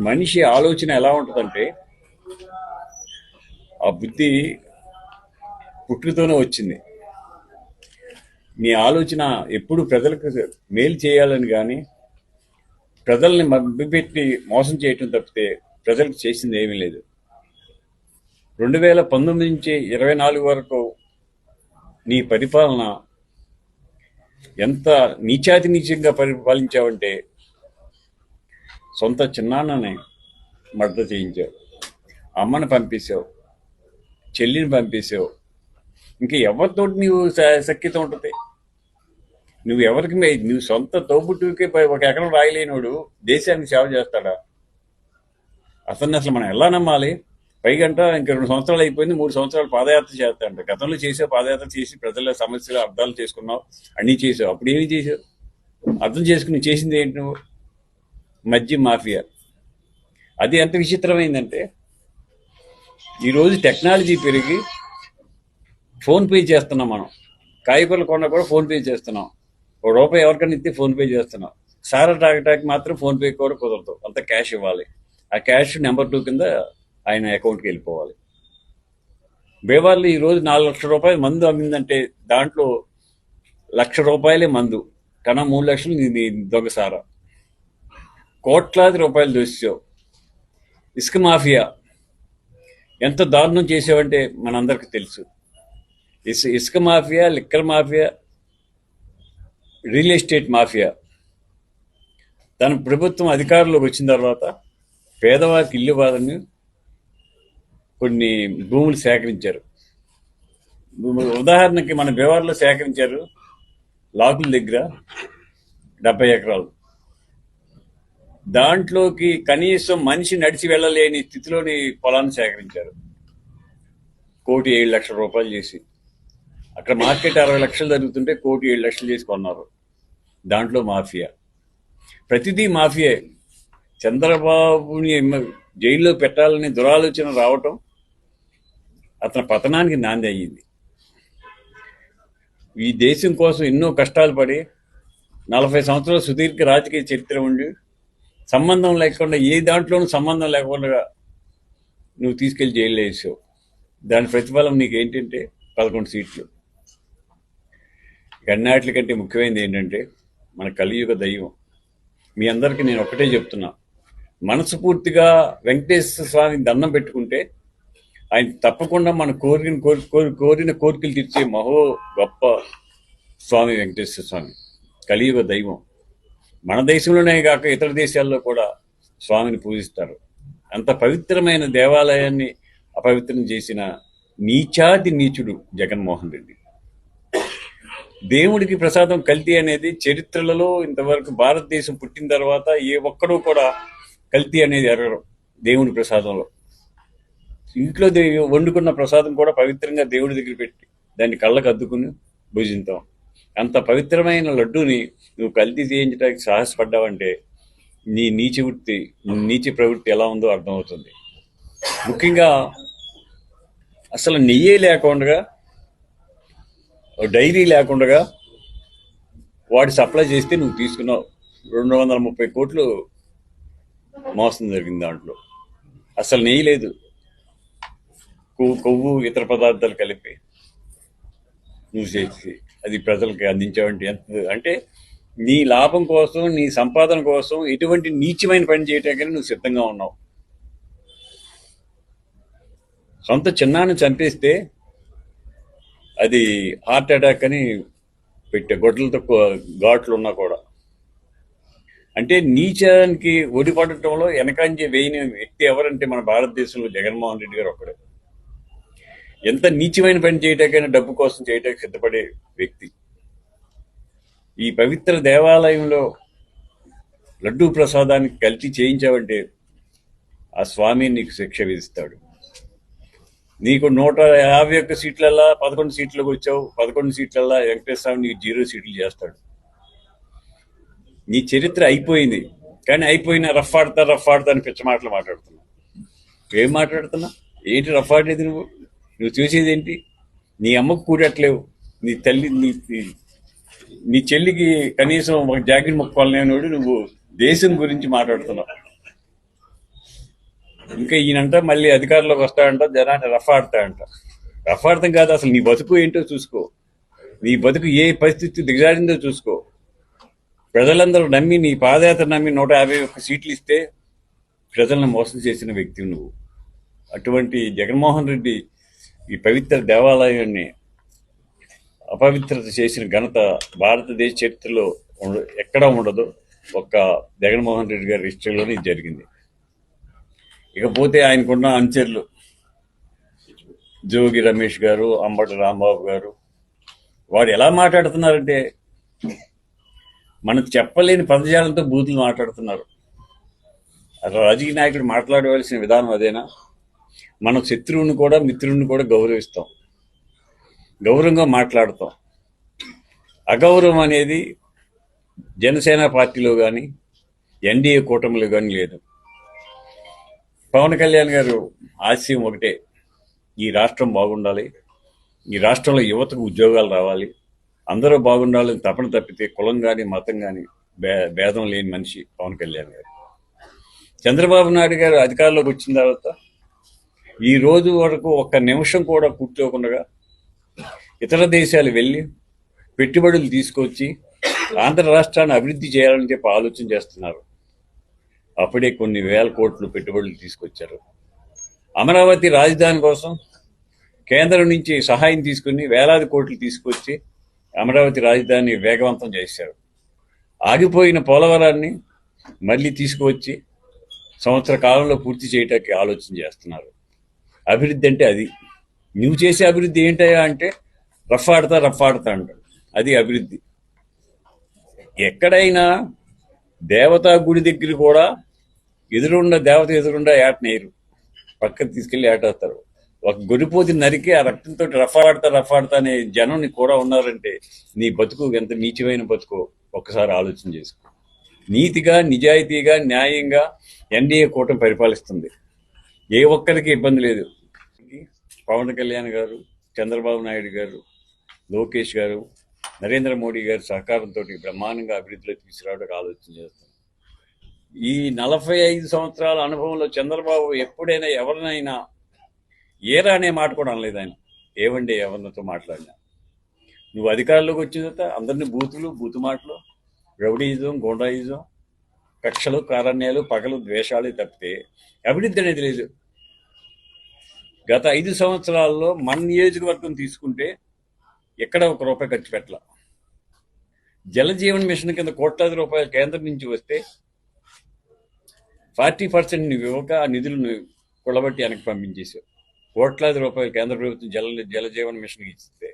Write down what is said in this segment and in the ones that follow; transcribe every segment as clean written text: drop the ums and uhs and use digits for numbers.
మనిషి ఆలోచన ఎలా ఉంటుందంటే ఆ బుద్ధి పుట్టుకతోనే వచ్చింది. నీ ఆలోచన ఎప్పుడు ప్రజలకు మేలు చేయాలని కానీ ప్రజల్ని మభ్యపెట్టి మోసం చేయటం తప్పితే ప్రజలకు చేసింది ఏమీ లేదు. 2019 నుంచి 24 వరకు నీ పరిపాలన ఎంత నీచాతి నీచంగా పరిపాలించావంటే సొంత చిన్నాన్నని మర్డర్ చేయించావు, అమ్మని పంపేశావు, చెల్లిని పంపేశావు. ఇంకా ఎవరితో నీవు సఖ్యత ఉంటుంది? నువ్వు ఎవరికి నువ్వు సొంత తోబుట్టుకే ఒక ఎకరం రాయలేనోడు దేశానికి సేవ చేస్తాడా? అసలు మనం ఎలా నమ్మాలి? పైగంట ఇంక 2 సంవత్సరాలు అయిపోయింది, 3 సంవత్సరాలు పాదయాత్ర చేస్తాంట. గతంలో చేసావు, పాదయాత్ర చేసి ప్రజల సమస్యలు అర్థాలు చేసుకున్నావు, అన్నీ చేసావు. అప్పుడు ఏమి చేసావు? అర్థం చేసుకుని చేసింది ఏంటి నువ్వు? మద్యం మాఫియా. అది ఎంత విచిత్రమైందంటే ఈరోజు టెక్నాలజీ పెరిగి ఫోన్పే చేస్తున్నాం. మనం కాయగూరలు కొన్నా కూడా ఫోన్పే చేస్తున్నాం. ₹1 ఎవరికైనా ఇస్తే ఫోన్పే చేస్తున్నాం. సారా తాగటానికి మాత్రం ఫోన్పే కూడా కుదరదు, అంత క్యాష్ ఇవ్వాలి. ఆ క్యాష్ నెంబర్ 2 కింద ఆయన అకౌంట్కి వెళ్ళిపోవాలి. బేవాళ్ళు ఈరోజు ₹4,00,000 మందు అమ్మిందంటే దాంట్లో ₹1,00,000 మందు కన్నా 3 లక్షలు నీ దొంగసారా. కోట్లాది రూపాయలు దోసావు. ఇసుక మాఫియా ఎంత దారుణం చేసావంటే మనందరికీ తెలుసు. ఇసుక mafia, liquor mafia, real estate mafia. తన ప్రభుత్వం అధికారంలోకి వచ్చిన తర్వాత పేదవారికి ఇల్లు ఇవ్వాలని కొన్ని భూములు సేకరించారు. ఉదాహరణకి మన బీహార్లో సేకరించారు లాకుల దగ్గర 70 ఎకరాలు. దాంట్లోకి కనీసం మనిషి నడిచి వెళ్ళలేని స్థితిలోని పొలాన్ని సేకరించారు. ₹1,07,00,000 చేసి. అక్కడ మార్కెట్ 60 లక్షలు జరుగుతుంటే ₹1,07,00,000 చేసి కొన్నారు. దాంట్లో మాఫియా. ప్రతిదీ మాఫియా. చంద్రబాబుని జైల్లో పెట్టాలని దురాలోచన రావటం అతని పతనానికి నాంది అయ్యింది. ఈ దేశం కోసం ఎన్నో కష్టాలు పడి 40 సంవత్సరాల సుదీర్ఘ రాజకీయ చరిత్ర ఉండి సంబంధం లేకుండా, ఏ దాంట్లోనూ సంబంధం లేకుండా నువ్వు తీసుకెళ్లి జైల్లో వేసావు. దాని ప్రతిఫలం నీకు ఏంటంటే 11 సీట్లు. అన్నిటి కంటే ముఖ్యమైనది ఏంటంటే మన కలియుగ దైవం. మీ అందరికీ నేను ఒకటే చెప్తున్నా, మనస్ఫూర్తిగా వెంకటేశ్వర స్వామికి దండం పెట్టుకుంటే ఆయన తప్పకుండా మన కోరిన కోరికలు తీర్చే గొప్ప స్వామి వెంకటేశ్వర స్వామి, కలియుగ దైవం. మన దేశంలోనే కాక ఇతర దేశాల్లో కూడా స్వామిని పూజిస్తారు. అంత పవిత్రమైన దేవాలయాన్ని అపవిత్రం చేసిన నీచాతి నీచుడు జగన్మోహన్ రెడ్డి. దేవుడికి ప్రసాదం కల్తీ అనేది చరిత్రలలో ఇంతవరకు భారతదేశం పుట్టిన తర్వాత ఏ ఒక్కడూ కూడా కల్తీ అనేది ఎరగరు. దేవుడి ప్రసాదంలో ఇంట్లో వండుకున్న ప్రసాదం కూడా పవిత్రంగా దేవుడి దగ్గర పెట్టి దాన్ని కళ్ళకు అద్దుకుని భుజింతాం. అంత పవిత్రమైన లడ్డూని నువ్వు కల్తీ చేయించడానికి సాహసపడ్డావంటే నీ నీచ ప్రవృత్తి ఎలా ఉందో అర్థమవుతుంది. ముఖ్యంగా అసలు నెయ్యే లేకుండా, డైరీ లేకుండా వాడి సప్లై చేస్తే నువ్వు తీసుకున్నావు. 230 కోట్లు మోసం జరిగింది. దాంట్లో అసలు నెయ్యి లేదు, కొవ్వు ఇతర పదార్థాలు కలిపి నువ్వు చేసి అది ప్రజలకు అందించావంటే అంటే నీ లాభం కోసం, నీ సంపాదన కోసం ఎటువంటి నీచమైన పని చేయటానికి నువ్వు సిద్ధంగా ఉన్నావు. సొంత చిన్నాన్ని చంపేస్తే అది హార్ట్ అటాక్ అని పెట్టే గొడ్డలతో ఘాట్లు ఉన్నా కూడా. అంటే నీచానికి ఒడిపడటంలో వెనకంజే వేయని వ్యక్తి ఎవరంటే మన భారతదేశంలో జగన్మోహన్ రెడ్డి గారు ఒక్కడే. ఎంత నీచమైన పని చేయటాకైనా డబ్బు కోసం చేయటానికి సిద్ధపడే వ్యక్తి. ఈ పవిత్ర దేవాలయంలో లడ్డూ ప్రసాదానికి కల్తీ చేయించావంటే ఆ స్వామి నీకు శిక్ష విధిస్తాడు. నీకు 151 సీట్లల్లా 11 సీట్లకు వచ్చావు. 11 సీట్లల్లా వెంకటేశ్వర స్వామి నీకు 0 సీట్లు చేస్తాడు. నీ చరిత్ర అయిపోయింది. కానీ అయిపోయినా రఫ్ ఆడతా అని పిచ్చ మాటలు మాట్లాడుతున్నావు. ఏం మాట్లాడుతున్నా? ఏంటి రఫ్ ఆడేది? నువ్వు చూసేది ఏంటి? నీ అమ్మకు కూడట్లేవు, నీ చెల్లికి కనీసం ఒక జాకెట్ మొక్కోవాలనేవాడు నువ్వు దేశం గురించి మాట్లాడుతున్నావు. ఇంకా ఈయనంట మళ్ళీ అధికారంలోకి వస్తాడంట, జనాన్ని రఫ్ ఆడతాడంట. రఫ్ ఆడతాం కాదు, అసలు నీ బతుకు ఏంటో చూసుకో. నీ బతుకు ఏ పరిస్థితి దిగజారిందో చూసుకో. ప్రజలందరూ నమ్మి, నీ పాదయాత్ర నమ్మి 151 సీట్లు ఇస్తే ప్రజలను మోసం చేసిన వ్యక్తి నువ్వు. అటువంటి జగన్మోహన్ రెడ్డి ఈ పవిత్ర దేవాలయాన్ని అపవిత్రత చేసిన ఘనత భారతదేశ చరిత్రలో ఎక్కడా ఉండదు. ఒక్క జగన్మోహన్ రెడ్డి గారి హిస్టరీలోనే ఇది జరిగింది. ఇకపోతే ఆయనకున్న అనుచరులు జోగి రమేష్ గారు, అంబటి రాంబాబు గారు, వారు ఎలా మాట్లాడుతున్నారంటే మనకు చెప్పలేని పదజాలంతో బూతులు మాట్లాడుతున్నారు. అసలు రాజకీయ నాయకుడు మాట్లాడవలసిన విధానం అదేనా? మన శత్రువుని కూడా మిత్రుడిని కూడా గౌరవిస్తాం, గౌరవంగా మాట్లాడతాం. అగౌరవం అనేది జనసేన పార్టీలో కానీ ఎన్డీఏ కూటమిలో కానీ లేదు. పవన్ కళ్యాణ్ గారు ఆశయం ఒకటే, ఈ రాష్ట్రం బాగుండాలి, ఈ రాష్ట్రంలో యువతకు ఉద్యోగాలు రావాలి, అందరూ బాగుండాలని తపన తప్పితే కులం కానీ మతం కానీ భేదం లేని మనిషి పవన్ కళ్యాణ్ గారు. చంద్రబాబు నాయుడు గారు అధికారంలోకి వచ్చిన తర్వాత ఈ రోజు వరకు ఒక్క నిమిషం కూడా కూర్చోకుండా ఇతర దేశాలు వెళ్ళి పెట్టుబడులు తీసుకొచ్చి ఆంధ్ర రాష్ట్రాన్ని అభివృద్ధి చేయాలని చెప్పి ఆలోచన చేస్తున్నారు. అప్పుడే కొన్ని వేల కోట్లు పెట్టుబడులు తీసుకొచ్చారు. అమరావతి రాజధాని కోసం కేంద్రం నుంచి సహాయం తీసుకుని వేలాది కోట్లు తీసుకొచ్చి అమరావతి రాజధాని వేగవంతం చేశారు. ఆగిపోయిన పోలవరాన్ని మళ్ళీ తీసుకువచ్చి సంవత్సర కాలంలో పూర్తి చేయడానికి ఆలోచన చేస్తున్నారు. అభివృద్ధి అంటే అది. నువ్వు చేసే అభివృద్ధి ఏంటయ్యా అంటే రఫ్ ఆడతా అంటాడు. అది అభివృద్ధి. ఎక్కడైనా దేవతా గుడి దగ్గర కూడా దేవత ఎదురుండా ఏటనేరు, పక్కకు తీసుకెళ్లి ఏటేస్తారు. ఒక గొరిపోతి నరికి ఆ రక్తంతో రఫ్ ఆడతా అనే జనం నీకు కూడా ఉన్నారంటే నీ బతుకు ఎంత నీచమైన బతుకో ఒక్కసారి ఆలోచన చేసుకో. నీతిగా, నిజాయితీగా, న్యాయంగా ఎన్డీఏ కూటమి పరిపాలిస్తుంది. ఏ ఒక్కరికి ఇబ్బంది లేదు. పవన్ కళ్యాణ్ గారు, చంద్రబాబు నాయుడు గారు, లోకేష్ గారు, నరేంద్ర మోడీ గారి సహకారంతో బ్రహ్మాండంగా అభివృద్ధిలో తీసుకురావడానికి ఆలోచన చేస్తాం. ఈ 45 సంవత్సరాల అనుభవంలో చంద్రబాబు ఎప్పుడైనా ఎవరినైనా ఏరా అనే మాట కూడా అనలేదు. ఆయన ఏవండి ఎవరితో మాట్లాడినా. నువ్వు అధికారంలోకి వచ్చిన తర్వాత అందరినీ బూతు మాటలు, రౌడీయిజం, గోండాయిజం, కక్షలు, కారణ్యాలు, పగలు, ద్వేషాలు తప్పితే అభివృద్ధి అనేది లేదు. గత 5 సంవత్సరాల్లో మన నియోజకవర్గం తీసుకుంటే ఎక్కడ ఒక రూపాయి ఖర్చు పెట్టాల. జలజీవన్ మిషన్ కింద కోట్లాది రూపాయలు కేంద్రం నుంచి వస్తే 40% నువ్వు ఇవ్వక ఆ నిధులను కొలబట్టి వెనక్కి పంపించేసావు. కోట్లాది రూపాయలు కేంద్ర ప్రభుత్వం జలజీవన్ మిషన్కి ఇస్తే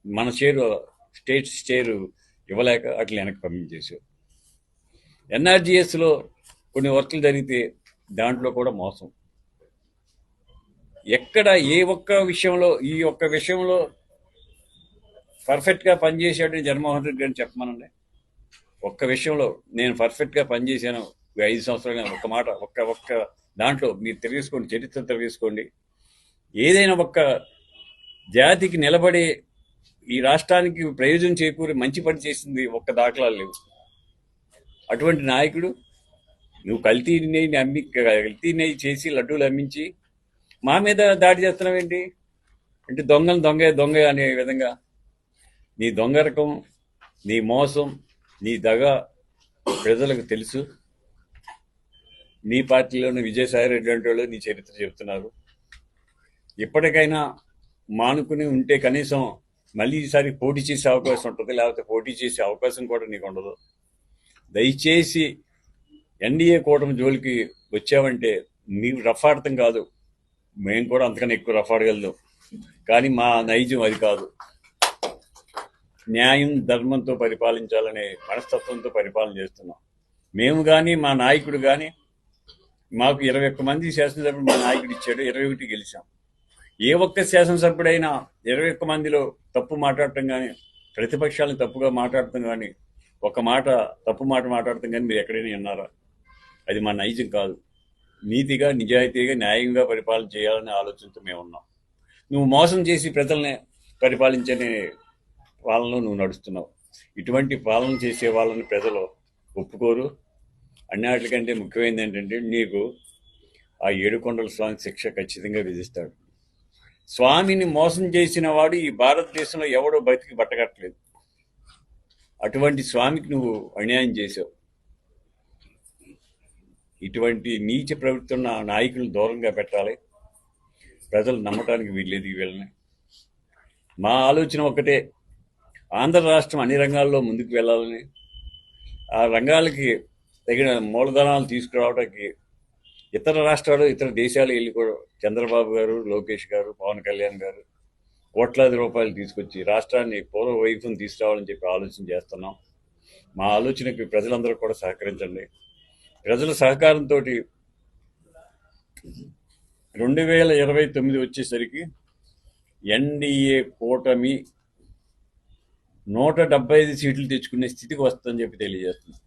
మన స్టేట్ షేరు ఇవ్వలేక అట్లా వెనక్కి పంపించేసావు. ఎన్ఆర్జీఎస్లో కొన్ని వర్క్లు జరిగితే దాంట్లో కూడా మోసం. ఎక్కడ ఈ ఒక్క విషయంలో పర్ఫెక్ట్గా పనిచేసాడు జగన్మోహన్ రెడ్డి గారిని చెప్పమనండి. ఒక్క విషయంలో నేను పర్ఫెక్ట్గా పనిచేశాను 5 సంవత్సరాలు, ఒక్క మాట, ఒక్క దాంట్లో మీరు తిరిగేసుకోండి, చరిత్ర తిరిగేసుకోండి. ఏదైనా ఒక్క జాతికి నిలబడి ఈ రాష్ట్రానికి ప్రయోజనం చేకూరి మంచి పని చేసింది ఒక్క దాఖలాలు లేవు. అటువంటి నాయకుడు నువ్వు కల్తీ నెయ్యి చేసి లడ్డూలు అమ్మించి మా మీద దాడి చేస్తున్నావేంటి అంటే దొంగ అనే విధంగా నీ దొంగరకం, నీ మోసం, నీ దగ ప్రజలకు తెలుసు. నీ పార్టీలోని విజయసాయిరెడ్డి అంటే వాళ్ళు నీ చరిత్ర చెబుతున్నారు. ఇప్పటికైనా మానుకుని ఉంటే కనీసం మళ్ళీ ఈసారి పోటీ చేసే అవకాశం ఉంటుంది, లేకపోతే పోటీ చేసే అవకాశం కూడా నీకు ఉండదు. దయచేసి ఎన్డీఏ కూటమి జోలికి వచ్చావంటే నీవు రఫ్ ఆడటం కాదు, మేము కూడా అంతకన్నా ఎక్కువ రఫ్ ఆడగలదు. కానీ మా నైజం అది కాదు. న్యాయం, ధర్మంతో పరిపాలించాలనే మనస్తత్వంతో పరిపాలన చేస్తున్నాం. మేము కానీ మా నాయకుడు కానీ, మాకు 21 మంది శాసనసభ్యులు మా నాయకుడు ఇచ్చాడు, 21 గెలిచాం. ఏ ఒక్క శాసనసభ్యుడైనా 21 మందిలో తప్పు మాట్లాడటం కానీ, ప్రతిపక్షాలను తప్పుగా మాట్లాడటం కానీ, తప్పు మాట మాట్లాడటం కానీ మీరు ఎక్కడైనా విన్నారా? అది మా నైజం కాదు. నీతిగా, నిజాయితీగా, న్యాయంగా పరిపాలన చేయాలనే ఆలోచనతో మేము ఉన్నాం. నువ్వు మోసం చేసి ప్రజల్ని పరిపాలించనే పాలనలో నువ్వు నడుస్తున్నావు. ఇటువంటి పాలన చేసే వాళ్ళని ప్రజలు ఒప్పుకోరు. అన్నిటికంటే ముఖ్యమైనది ఏంటంటే నీకు ఆ ఏడుకొండల స్వామి శిక్ష ఖచ్చితంగా విధిస్తాడు. స్వామిని మోసం చేసిన వాడు ఈ భారతదేశంలో ఎవడో బతికి బట్టకట్టలేదు. అటువంటి స్వామికి నువ్వు అన్యాయం చేసావు. ఇటువంటి నీచ ప్రవృత్తి ఉన్న నాయకులను దూరంగా పెట్టాలి. ప్రజలు నమ్మటానికి వీల్లేదు వీళ్ళని. మా ఆలోచన ఒకటే, ఆంధ్ర రాష్ట్రం అన్ని రంగాల్లో ముందుకు వెళ్ళాలని, ఆ రంగాలకి తగిన మూలధనాలు తీసుకురావడానికి ఇతర రాష్ట్రాలు ఇతర దేశాలు వెళ్ళి కూడా చంద్రబాబు గారు, లోకేష్ గారు, పవన్ కళ్యాణ్ గారు కోట్లాది రూపాయలు తీసుకొచ్చి రాష్ట్రాన్ని పూర్వ వైభవం తీసుకురావాలని చెప్పి ఆలోచన చేస్తున్నాం. మా ఆలోచనకి ప్రజలందరూ కూడా సహకరించండి. ప్రజల సహకారంతో 2029 వచ్చేసరికి ఎన్డీఏ కూటమి 175 సీట్లు తెచ్చుకునే స్థితికి వస్తుందని చెప్పి తెలియజేస్తున్నాం.